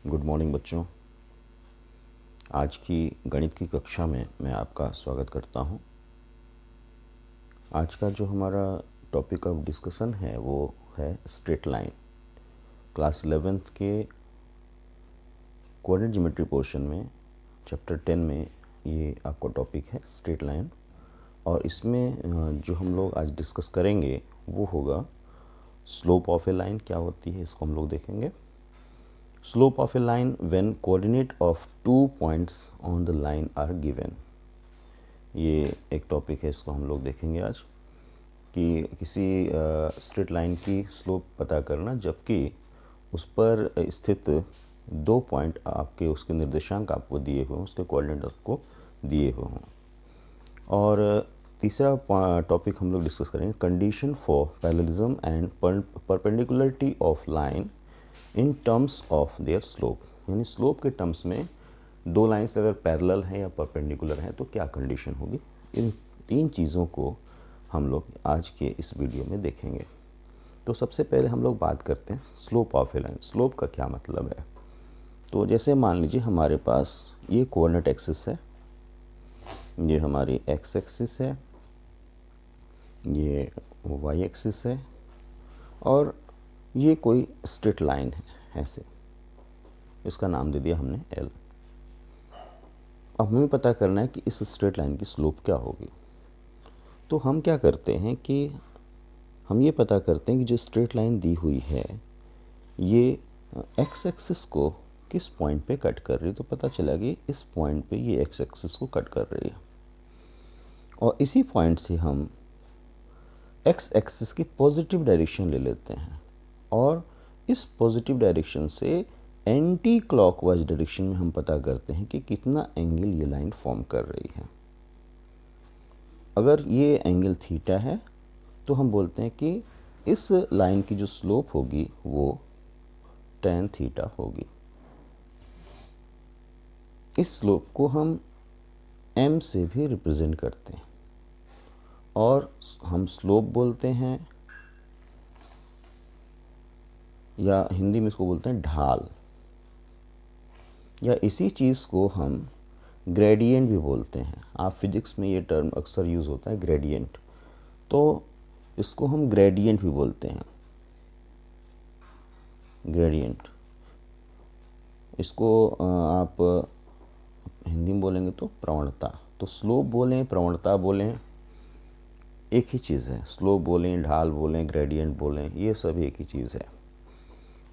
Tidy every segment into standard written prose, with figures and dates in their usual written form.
Good morning बच्चों। आज की गणित की कक्षा में मैं आपका स्वागत करता हूं। आज का जो हमारा टॉपिक ऑफ डिस्कशन है वो है स्ट्रेट लाइन। क्लास 11th के कोऑर्डिनेट ज्योमेट्री पोर्शन में चैप्टर 10 में ये आपका टॉपिक है स्ट्रेट लाइन। और इसमें जो हम लोग आज डिस्कस करेंगे वो होगा स्लोप ऑफ ए लाइन क्या होती है, इसको हम लोग देखेंगे। Slope of a line when coordinate of 2 points on the line are given। ये एक टॉपिक है, इसको हम लोग देखेंगे आज कि किसी स्ट्रेट लाइन की स्लोप पता करना जबकि उस पर स्थित 2 पॉइंट आपके उसके निर्देशांक आपको दिए हुए हों, उसके कोऑर्डिनेट आपको दिए हुए हों। और तीसरा टॉपिक हम लोग डिस्कस करेंगे condition for parallelism and perpendicularity of line in terms of their slope. यानी स्लोप के टर्म्स में दो लाइन्स अगर पैरेलल हैं या परपेंडिकुलर हैं तो क्या कंडीशन होगी। इन तीन चीज़ों को हम लोग आज के इस वीडियो में देखेंगे। तो सबसे पहले हम लोग बात करते हैं slope of A line. Slope का क्या मतलब है। तो जैसे मान लीजिए हमारे पास ये कोऑर्डिनेट एक्सिस है, ये हमारी एक्स एक्सिस है, ये वाई एक्सिस है और ये कोई स्ट्रेट लाइन है ऐसे, इसका नाम दे दिया हमने एल। अब हमें पता करना है कि इस स्ट्रेट लाइन की स्लोप क्या होगी। तो हम क्या करते हैं कि हम ये पता करते हैं कि जो स्ट्रेट लाइन दी हुई है ये एक्स एक्सिस को किस पॉइंट पे कट कर रही है। तो पता चला कि इस पॉइंट पे ये एक्स एक्सिस को कट कर रही है और इसी पॉइंट से हम एक्स एक्सिस की पॉजिटिव डायरेक्शन ले लेते हैं और इस पॉजिटिव डायरेक्शन से एंटी क्लॉकवाइज डायरेक्शन में हम पता करते हैं कि कितना एंगल ये लाइन फॉर्म कर रही है। अगर ये एंगल थीटा है तो हम बोलते हैं कि इस लाइन की जो स्लोप होगी वो tan थीटा होगी। इस स्लोप को हम m से भी रिप्रेजेंट करते हैं और हम स्लोप बोलते हैं या हिंदी में इसको बोलते हैं ढाल, या इसी चीज़ को हम ग्रेडियंट भी बोलते हैं। आप फिजिक्स में ये टर्म अक्सर यूज़ होता है ग्रेडियंट, तो इसको हम ग्रेडियंट भी बोलते हैं। ग्रेडियंट इसको आप हिंदी में बोलेंगे तो प्रवणता। तो स्लोप बोलें, प्रवणता बोलें, एक ही चीज़ है। स्लोप बोलें, ढाल बोलें, ग्रेडियंट बोलें, ये सब एक ही चीज़ है।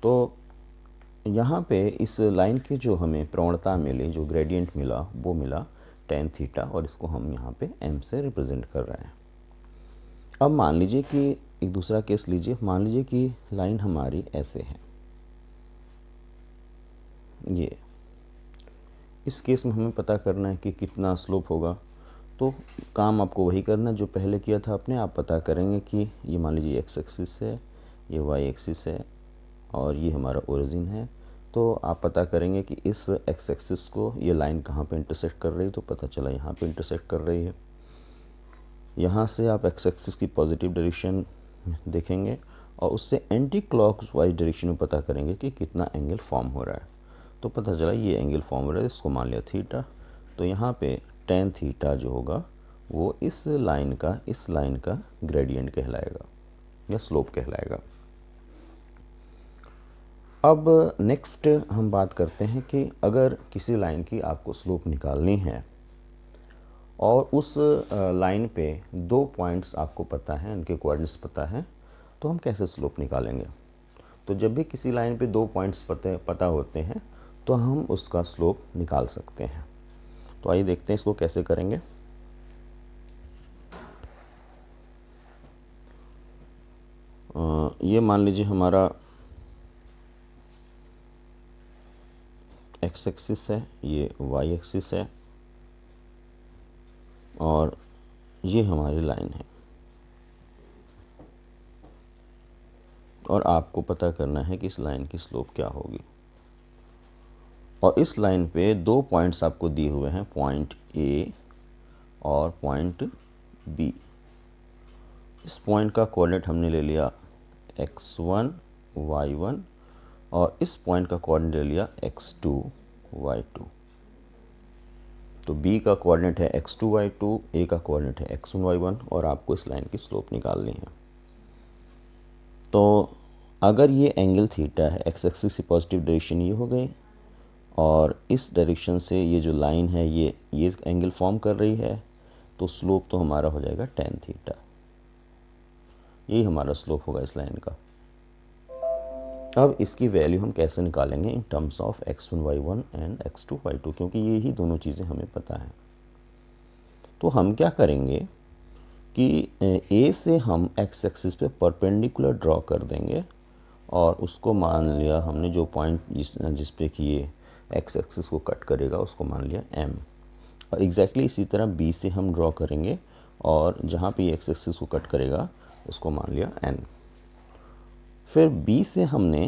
तो यहाँ पे इस लाइन की जो हमें प्रवणता मिली, जो ग्रेडियंट मिला, वो मिला tan थीटा और इसको हम यहाँ पे m से रिप्रेजेंट कर रहे हैं। अब मान लीजिए कि एक दूसरा केस लीजिए। मान लीजिए कि लाइन हमारी ऐसे है, ये इस केस में हमें पता करना है कि कितना स्लोप होगा। तो काम आपको वही करना जो पहले किया था आपने। आप पता करेंगे कि ये मान लीजिए एक्स एक्सिस है, ये वाई एक्सिस है और ये हमारा ओरिजिन है। तो आप पता करेंगे कि इस एक्स एक्सिस को ये लाइन कहाँ पे इंटरसेक्ट कर रही है। तो पता चला यहाँ पे इंटरसेक्ट कर रही है। यहाँ से आप एक्स एक्सिस की पॉजिटिव डायरेक्शन देखेंगे और उससे एंटी क्लॉकवाइज डायरेक्शन में पता करेंगे कि कितना एंगल फॉर्म हो रहा है। तो पता चला ये एंगल फॉर्म हो रहा है, इसको मान लिया थीटा। तो यहाँ पे tan थीटा जो होगा वो इस लाइन का ग्रेडियंट कहलाएगा या स्लोप कहलाएगा। अब नेक्स्ट हम बात करते हैं कि अगर किसी लाइन की आपको स्लोप निकालनी है और उस लाइन पे 2 पॉइंट्स आपको पता है, उनके कोऑर्डिनेट्स पता है, तो हम कैसे स्लोप निकालेंगे। तो जब भी किसी लाइन पे 2 पॉइंट्स पता होते हैं तो हम उसका स्लोप निकाल सकते हैं। तो आइए देखते हैं इसको कैसे करेंगे। ये मान लीजिए हमारा एक्स एक्सिस है, ये वाई एक्सिस है और ये हमारी लाइन है और आपको पता करना है कि इस लाइन की स्लोप क्या होगी। और इस लाइन पे 2 पॉइंट्स आपको दिए हुए हैं, पॉइंट ए और पॉइंट बी। इस पॉइंट का कोऑर्डिनेट हमने ले लिया x1 y1 और इस पॉइंट का कोऑर्डिनेट ले लिया x2 y2। तो b का कोऑर्डिनेट है x2 y2, a का कोऑर्डिनेट है x1 y1 और आपको इस लाइन की स्लोप निकालनी है। तो अगर ये एंगल थीटा है, एक्स एक्सिस से पॉजिटिव डायरेक्शन ये हो गई और इस डायरेक्शन से ये जो लाइन है ये एंगल फॉर्म कर रही है, तो स्लोप तो हमारा हो जाएगा tan थीटा। यही हमारा स्लोप होगा इस लाइन का। अब इसकी वैल्यू हम कैसे निकालेंगे in terms of x1 y1 and x2 y2, क्योंकि ये ही दोनों चीज़ें हमें पता है। तो हम क्या करेंगे कि a से हम x एक्सिस पे परपेंडिकुलर ड्रॉ कर देंगे और उसको मान लिया हमने, जो पॉइंट जिस पे कि ये x एक्सिस को कट करेगा उसको मान लिया m। और एग्जैक्टली इसी तरह b से हम ड्रॉ करेंगे और जहाँ पे x एक्सिस को कट करेगा उसको मान लिया n। फिर b से हमने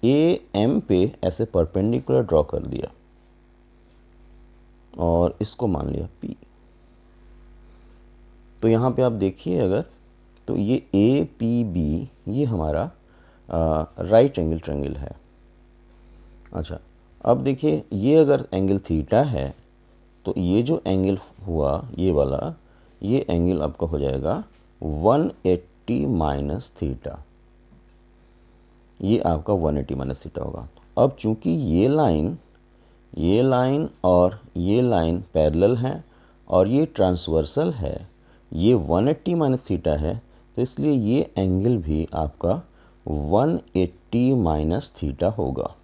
a m पे ऐसे परपेंडिकुलर ड्रॉ कर दिया और इसको मान लिया p। तो यहाँ पे आप देखिए अगर, तो ये ए पी बी ये हमारा राइट एंगल ट्रायंगल है। अच्छा, अब देखिए ये अगर एंगल थीटा है तो ये जो एंगल हुआ ये वाला, ये एंगल आपका हो जाएगा 180 माइनस थीटा। ये आपका 180 माइनस थीटा होगा। अब चूंकि ये लाइन और ये लाइन पैरेलल हैं और ये ट्रांसवर्सल है, ये 180 माइनस थीटा है, तो इसलिए ये एंगल भी आपका 180 माइनस थीटा होगा।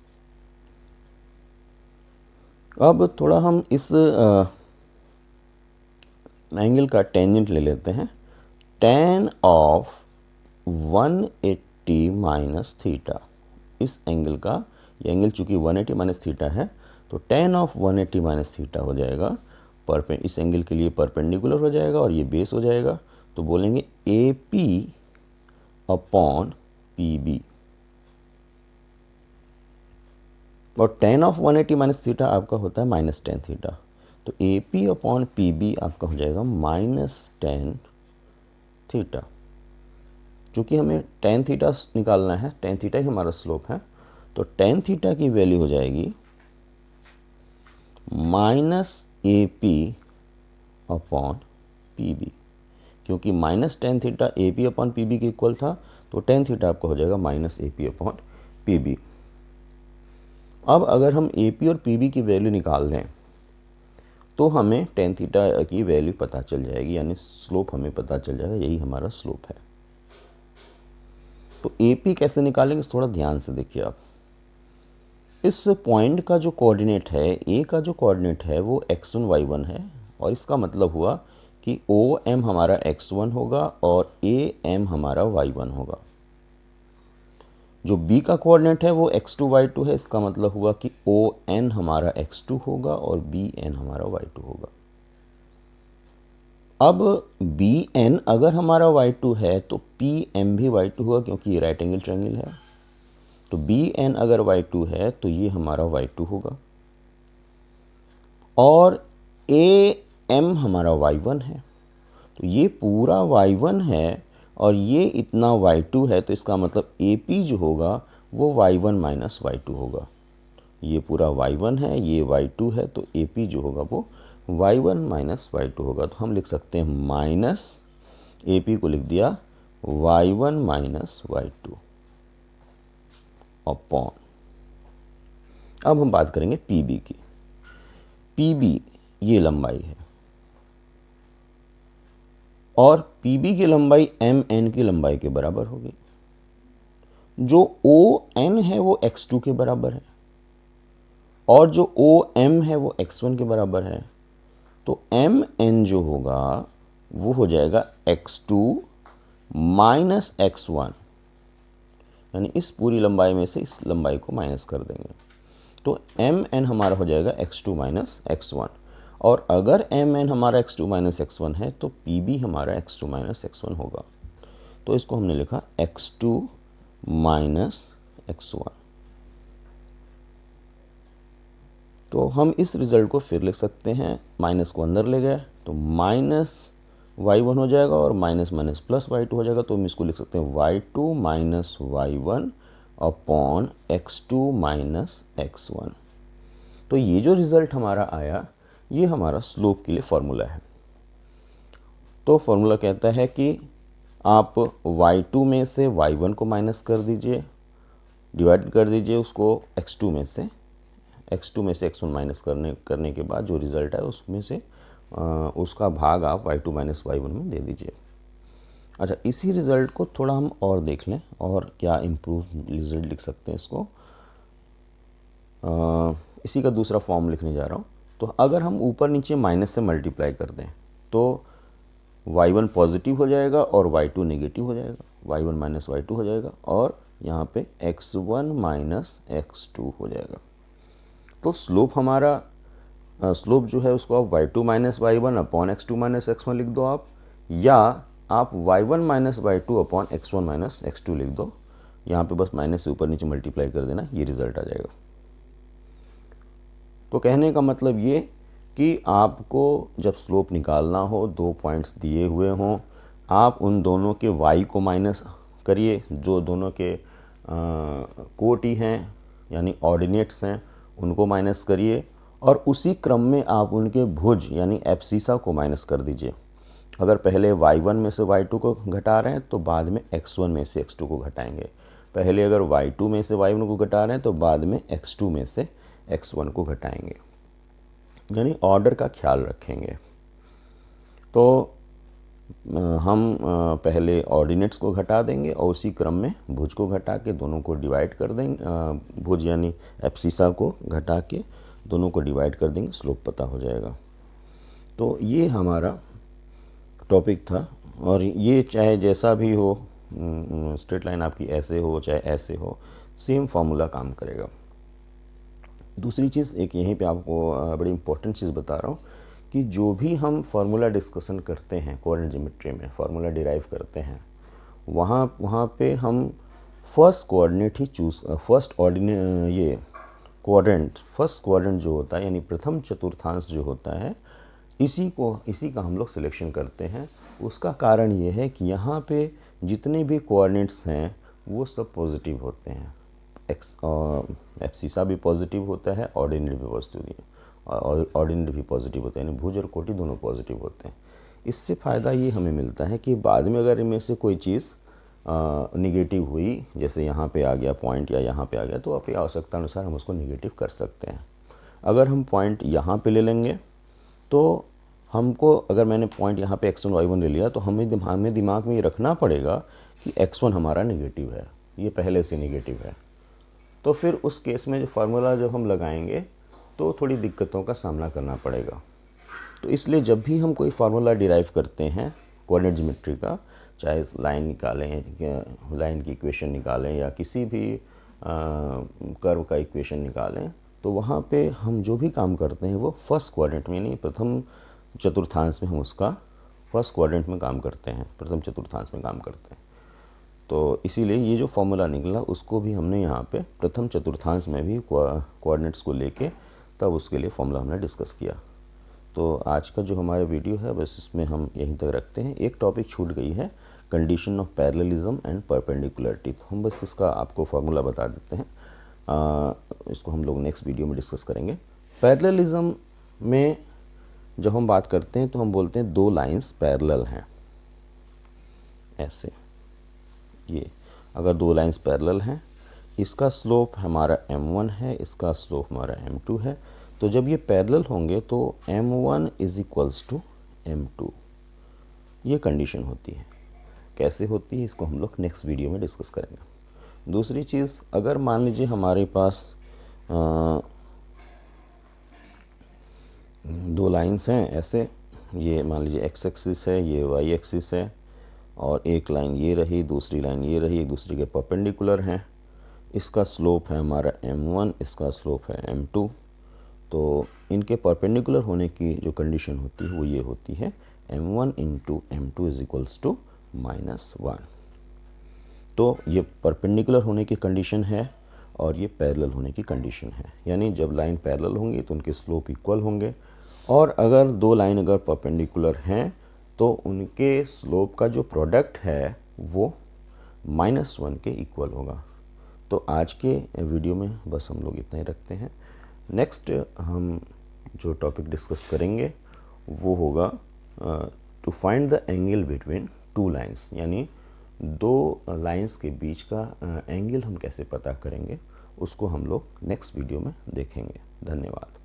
अब थोड़ा हम इस एंगल का टेंजेंट ले लेते हैं। tan ऑफ 180 माइनस थीटा, इस एंगल का, ये एंगल चूंकि 180 माइनस थीटा है तो tan ऑफ 180 माइनस थीटा हो जाएगा इस एंगल के लिए परपेंडिकुलर हो जाएगा और ये बेस हो जाएगा, तो बोलेंगे AP अपॉन PB। और tan ऑफ 180 माइनस थीटा आपका होता है माइनस tan थीटा, तो AP अपॉन PB आपका हो जाएगा माइनस tan थीटा। चूँकि हमें tan थीटा निकालना है, tan थीटा ही हमारा स्लोप है, तो tan थीटा की वैल्यू हो जाएगी माइनस AP अपॉन PB। क्योंकि minus tan theta AP upon PB के इक्वल था, तो tan थीटा आपका हो जाएगा माइनस AP अपॉन PB। अब अगर हम AP और PB की वैल्यू निकाल लें तो हमें tan थीटा की वैल्यू पता चल जाएगी, यानी स्लोप हमें पता चल जाएगा, यही हमारा स्लोप है। तो AP कैसे निकालेंगे थोड़ा ध्यान से देखिए आप। इस पॉइंट का जो कोऑर्डिनेट है, A का जो कोऑर्डिनेट है वो x1 y1 है, और इसका मतलब हुआ कि OM हमारा x1 होगा और AM हमारा y1 होगा। जो B का कोऑर्डिनेट है वो x2 y2 है, इसका मतलब हुआ कि ON हमारा x2 होगा और BN हमारा y2 होगा। अब BN अगर हमारा y2 है तो PM भी y2 होगा, क्योंकि ये राइट एंगल ट्रायंगल है। तो BN अगर y2 है तो ये हमारा y2 होगा, और AM हमारा y1 है, तो ये पूरा y1 है और ये इतना y2 है, तो इसका मतलब AP जो होगा वो y1 माइनस y2 होगा। ये पूरा y1 है, ये y2 है, तो AP जो होगा वो y1 माइनस y2 होगा। तो हम लिख सकते हैं माइनस AP को लिख दिया y1 माइनस y2 अपॉन। अब हम बात करेंगे PB की। PB ये लंबाई है और PB की लंबाई MN की लंबाई के बराबर होगी। जो ON है वो x2 के बराबर है और जो OM है वो x1 के बराबर है, तो MN जो होगा वो हो जाएगा x2 माइनस x1, यानी इस पूरी लंबाई में से इस लंबाई को माइनस कर देंगे, तो MN हमारा हो जाएगा x2 माइनस x1। और अगर MN हमारा x2 माइनस x1 है तो PB हमारा x2 माइनस x1 होगा। तो इसको हमने लिखा x2 माइनस x1। तो हम इस रिजल्ट को फिर लिख सकते हैं, माइनस को अंदर ले गए तो माइनस y1 हो जाएगा और माइनस माइनस प्लस y2 हो जाएगा, तो हम इसको लिख सकते हैं y2 minus y1 upon x2 minus x1। तो ये जो रिज़ल्ट हमारा आया ये हमारा स्लोप के लिए फॉर्मूला है। तो फॉर्मूला कहता है कि आप y2 में से y1 को माइनस कर दीजिए, डिवाइड कर दीजिए उसको x2 में से x1 माइनस करने के बाद जो रिज़ल्ट है उसमें से उसका भाग आप y2 माइनस y1 में दे दीजिए। अच्छा, इसी रिज़ल्ट को थोड़ा हम और देख लें और क्या इम्प्रूव रिज़ल्ट लिख सकते हैं इसको। इसी का दूसरा फॉर्म लिखने जा रहा हूँ। तो अगर हम ऊपर नीचे माइनस से मल्टीप्लाई कर दें तो y1 पॉजिटिव हो जाएगा और y2 नेगेटिव हो जाएगा, y1 माइनस y2 हो जाएगा और यहाँ पे x1 माइनस x2 हो जाएगा। तो स्लोप हमारा स्लोप जो है उसको आप y2 minus y1 upon x2 minus x1 लिख दो आप, या आप y1 minus y2 upon x1 minus x2 लिख दो। यहाँ पे बस माइनस से ऊपर नीचे मल्टीप्लाई कर देना, ये रिज़ल्ट आ जाएगा। तो कहने का मतलब ये कि आपको जब स्लोप निकालना हो, दो पॉइंट्स दिए हुए हों, आप उन दोनों के y को माइनस करिए, जो दोनों के कोटी हैं यानी ऑर्डिनेट्स हैं उनको माइनस करिए, और उसी क्रम में आप उनके भुज यानी एब्सिसा को माइनस कर दीजिए। अगर पहले y1 में से y2 को घटा रहे हैं तो बाद में x1 में से x2 को घटाएंगे। पहले अगर y2 में से y1 को घटा रहे हैं तो बाद में x2 में से x1 को घटाएंगे, यानी ऑर्डर का ख्याल रखेंगे। तो हम पहले ऑर्डिनेट्स को घटा देंगे और उसी क्रम में भुज को घटा के दोनों को डिवाइड कर देंगे, भुज यानी एब्सिसा को घटा के दोनों को डिवाइड कर देंगे, स्लोप पता हो जाएगा। तो ये हमारा टॉपिक था, और ये चाहे जैसा भी हो, स्ट्रेट लाइन आपकी ऐसे हो चाहे ऐसे हो, सेम फार्मूला काम करेगा। दूसरी चीज़ एक यहीं पे आपको बड़ी इंपॉर्टेंट चीज़ बता रहा हूँ कि जो भी हम फार्मूला डिस्कशन करते हैं कोऑर्डिनेट ज्योमेट्री में, फार्मूला डिराइव करते हैं, वहाँ पे हम फर्स्ट कोऑर्डिनेट ही चूज़, फर्स्ट क्वाड्रेंट जो होता है यानी प्रथम चतुर्थांश जो होता है, इसी का हम लोग सिलेक्शन करते हैं। उसका कारण ये है कि यहाँ पे जितने भी कोऑर्डिनेट्स हैं वो सब पॉजिटिव होते हैं। एब्सिसा भी पॉजिटिव होता है, ऑर्डिनेट भी पॉजिटिव होता है, यानी भुज और कोटि दोनों पॉजिटिव होते हैं। इससे फ़ायदा ये हमें मिलता है कि बाद में अगर इनमें से कोई चीज़ निगेटिव हुई, जैसे यहाँ पे आ गया पॉइंट या यहाँ पे आ गया, तो अपनी आवश्यकता अनुसार हम उसको निगेटिव कर सकते हैं। अगर हम पॉइंट यहाँ पे ले लेंगे तो हमको, अगर मैंने पॉइंट यहाँ पे x1 y1 ले लिया तो हमें दिमाग में ये रखना पड़ेगा कि x1 हमारा नेगेटिव है, ये पहले से नेगेटिव है। तो फिर उस केस में जो फार्मूला जब हम लगाएंगे तो थोड़ी दिक्कतों का सामना करना पड़ेगा। तो इसलिए जब भी हम कोई फार्मूला डिराइव करते हैं कोऑर्डिनेट ज्योमेट्री का, चाहे लाइन निकालें या लाइन की इक्वेशन निकालें या किसी भी कर्व का इक्वेशन निकालें, तो वहाँ पे हम जो भी काम करते हैं वो फर्स्ट क्वाड्रेंट में, यानी प्रथम चतुर्थांश में हम उसका फर्स्ट क्वाड्रेंट में काम करते हैं, प्रथम चतुर्थांश में काम करते हैं। तो इसीलिए ये जो फॉर्मूला निकला उसको भी हमने यहाँ पे प्रथम चतुर्थांश में भी कोऑर्डिनेट्स को लेके तब उसके लिए फॉर्मूला हमने डिस्कस किया। तो आज का जो हमारा वीडियो है बस इसमें हम यहीं तक रखते हैं। एक टॉपिक छूट गई है, condition of parallelism and perpendicularity, तो हम बस इसका आपको फार्मूला बता देते हैं। इसको हम लोग नेक्स्ट वीडियो में डिस्कस करेंगे। पैरेललिज्म में जब हम बात करते हैं तो हम बोलते हैं दो लाइंस पैरेलल हैं, ऐसे। ये अगर दो लाइंस पैरेलल हैं, इसका स्लोप हमारा m1 है, इसका स्लोप हमारा m2 है, तो जब ये पैरेलल होंगे तो m1 is equals to m2, ये कंडीशन होती है। कैसे होती है इसको हम लोग नेक्स्ट वीडियो में डिस्कस करेंगे। दूसरी चीज़, अगर मान लीजिए हमारे पास दो लाइंस हैं ऐसे, ये मान लीजिए एक्स एक्सिस है, ये वाई एक्सिस है, और एक लाइन ये रही, दूसरी लाइन ये रही, एक दूसरे के परपेंडिकुलर हैं। इसका स्लोप है हमारा m1, इसका स्लोप है m2। तो इनके परपेंडिकुलर होने की जो कंडीशन होती है वो ये होती है m1 into m2 is equals to -1। तो ये परपेंडिकुलर होने की कंडीशन है और ये पैरेलल होने की कंडीशन है, यानी जब लाइन पैरेलल होंगी तो उनके स्लोप इक्वल होंगे, और अगर दो लाइन अगर परपेंडिकुलर हैं तो उनके स्लोप का जो प्रोडक्ट है वो -1 के इक्वल होगा। तो आज के वीडियो में बस हम लोग इतना ही रखते हैं। नेक्स्ट हम जो टॉपिक डिस्कस करेंगे वो होगा to find the angle between two lines, यानी दो लाइंस के बीच का एंगल हम कैसे पता करेंगे, उसको हम लोग नेक्स्ट वीडियो में देखेंगे। धन्यवाद।